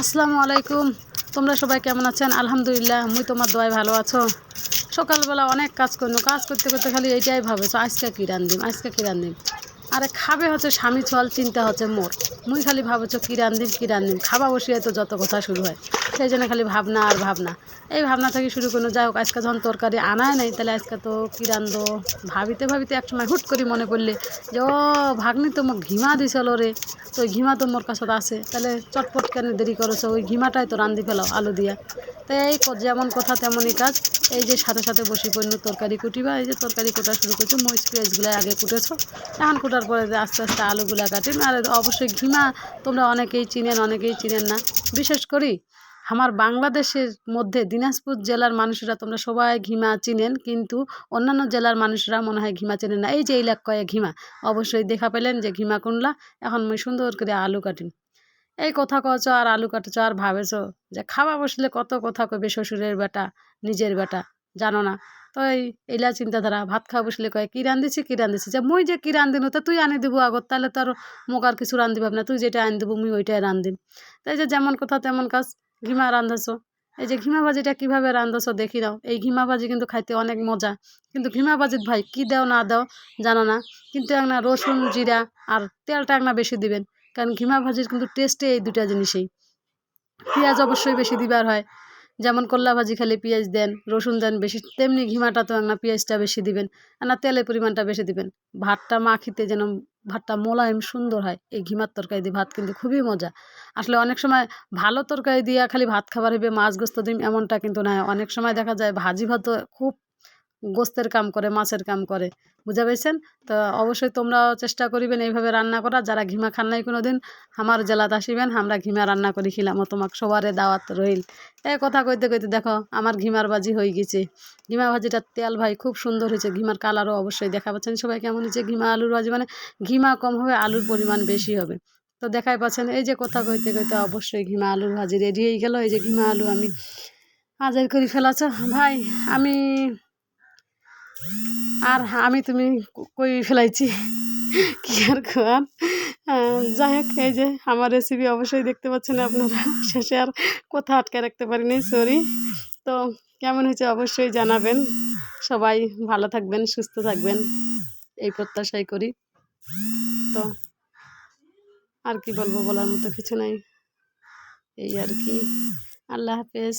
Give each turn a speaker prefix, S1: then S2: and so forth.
S1: আসসালামু আলাইকুম। তোমরা সবাই কেমন আছেন? আলহামদুলিল্লাহ, মুই তোমার দোয়ায় ভালো আছো। সকালবেলা অনেক কাজ করলো, কাজ করতে করতে খালি এইটাই ভাবেছো আজকে কী রান্ধিম, আজকে কী রান্ধিম। আরে খাবে হচ্ছে স্বামী ছল, চিন্তা হচ্ছে মোর। মুই খালি ভাবছো কী রান্ধিম কী রান্ধিম, খাওয়া বসিয়ে তো যত কথা শুরু হয়। সেই জন্য খালি ভাবনা আর ভাবনা। এই ভাবনা থেকে শুরু করলো, যাই হোক আজকে যখন তরকারি আনায় নাই, তাহলে আজকে তো কী রান্ধো ভাবিতে ভাবিতে একসময় হুট করে মনে পড়লে যে ও ভাগ্নি তো মোক ঘিমা দিছিল রে। তো ওই ঘিমা তো মোর কাছে আছে, তাহলে চটপট কেন দেরি করেছো, ওই ঘিমাটাই তো রান্ধি ফেলাও আলু দিয়া। তাই এই যেমন কথা তেমনই কাজ। এই যে সাথে সাথে বসি পণ্য তরকারি কুটিবা, এই যে তরকারি কোটা শুরু করছো, মরিচ পেঁয়াজগুলো আগে কুটেছো, এখন কুটার পরে যে আস্তে আস্তে আলুগুলা কাটিম। আর অবশ্যই ঘিমা তোমরা অনেকেই চিনেন অনেকেই চিনেন না। বিশেষ করি আমার বাংলাদেশের মধ্যে দিনাজপুর জেলার মানুষেরা তোমরা সবাই ঘিমা চিনেন, কিন্তু অন্যান্য জেলার মানুষরা মনে হয় ঘিমা চেনেন না। এই যে ইলাক কয়ে ঘিমা, অবশ্যই দেখা পেলেন যে ঘিমা কোনলা। এখন মুই সুন্দর করে আলু কাটিম। এই কথা কছ আর আলু কাটছ আর ভাবেছ যে খাওয়া বসলে কত কথা কইবে শ্বশুরের বেটা নিজের বেটা, জানো না। তো এইলা চিন্তাধারা, ভাত খাওয়া বসলে কয় কী রান্ধিছি কী রান্ধিছি, যে মুই যে কী রান্ধিনু তা তুই আনি দিব আগত, তাহলে তো আর মোক আর কিছু রান্ধি ভাব না, তুই যেটা আনি দেবো মুই ওইটাই রান্ধিম। তাই যে যেমন কথা তেমন কাজ। ঘিমা রান্ধেছ, এই যে ঘিমা ভাজিটা কীভাবে রান্ধেছ দেখি নাও। এই ঘিমা ভাজি কিন্তু খাইতে অনেক মজা, কিন্তু ঘিমা ভাজিত ভাই কী দেও না দেও জানো না। কিন্তু এক না রসুন জিরা আর তেলটা এক না বেশি দিবেন, কারণ ঘিমা ভাজির কিন্তু টেস্টে এই দুটা জিনিসেই। পেঁয়াজ অবশ্যই বেশি দিবার হয়, যেমন করলা ভাজি খালি পেঁয়াজ দেন রসুন দেন বেশি, তেমনি ঘিমাটা তো না পেঁয়াজটা বেশি দিবেন, না তেলের পরিমাণটা বেশি দিবেন। ভাতটা মাখিতে যেন ভাতটা মোলায়েম সুন্দর হয়। এই ঘিমার তরকারি দিয়ে ভাত কিন্তু খুবই মজা। আসলে অনেক সময় ভালো তরকারি দিয়া খালি ভাত খাবার হবে, মাছ গোস্ত দিন এমনটা কিন্তু নয়। অনেক সময় দেখা যায় ভাজি ভাত খুব গোস্তের কাম করে, মাছের কাম করে, বুঝা পাইছেন? তো অবশ্যই তোমরাও চেষ্টা করিবেন এইভাবে রান্না করা। যারা ঘিমা খান নাই কোনো দিন, আমার জেলাত আসিবেন, আমরা ঘিমা রান্না করি খিলামো, তোমাকে সবারে দাওয়াত রইল। এই কথা কইতে কইতে দেখো আমার ঘিমার ভাজি হয়ে গেছে। ঘিমা ভাজিটার তেল ভাই খুব সুন্দর হয়েছে, ঘিমার কালারও অবশ্যই দেখা পাচ্ছেন সবাই কেমন হয়েছে। ঘিমা আলুর ভাজি মানে ঘিমা কম হবে আলুর পরিমাণ বেশি হবে। তো দেখাই পাচ্ছেন, এই যে কথা কইতে কইতে অবশ্যই ঘিমা আলুর ভাজি রেডি হয়ে গেল। এই যে ঘিমা আলু আমি আজার করে ফেলাছ ভাই, আমি আর আমি তুমি কই ফেলাইছি কি আর খাওয়ার। যাই হোক, এই যে আমার রেসিপি অবশ্যই দেখতে পাচ্ছেন আপনারা। শেষে আর কথা আটকে রাখতে পারিনি, সরি। তো কেমন হয়েছে অবশ্যই জানাবেন। সবাই ভালো থাকবেন সুস্থ থাকবেন এই প্রত্যাশাই করি। তো আর কি বলবো, বলার মতো কিছু নাই, এই আর কি। আল্লাহ হাফেজ।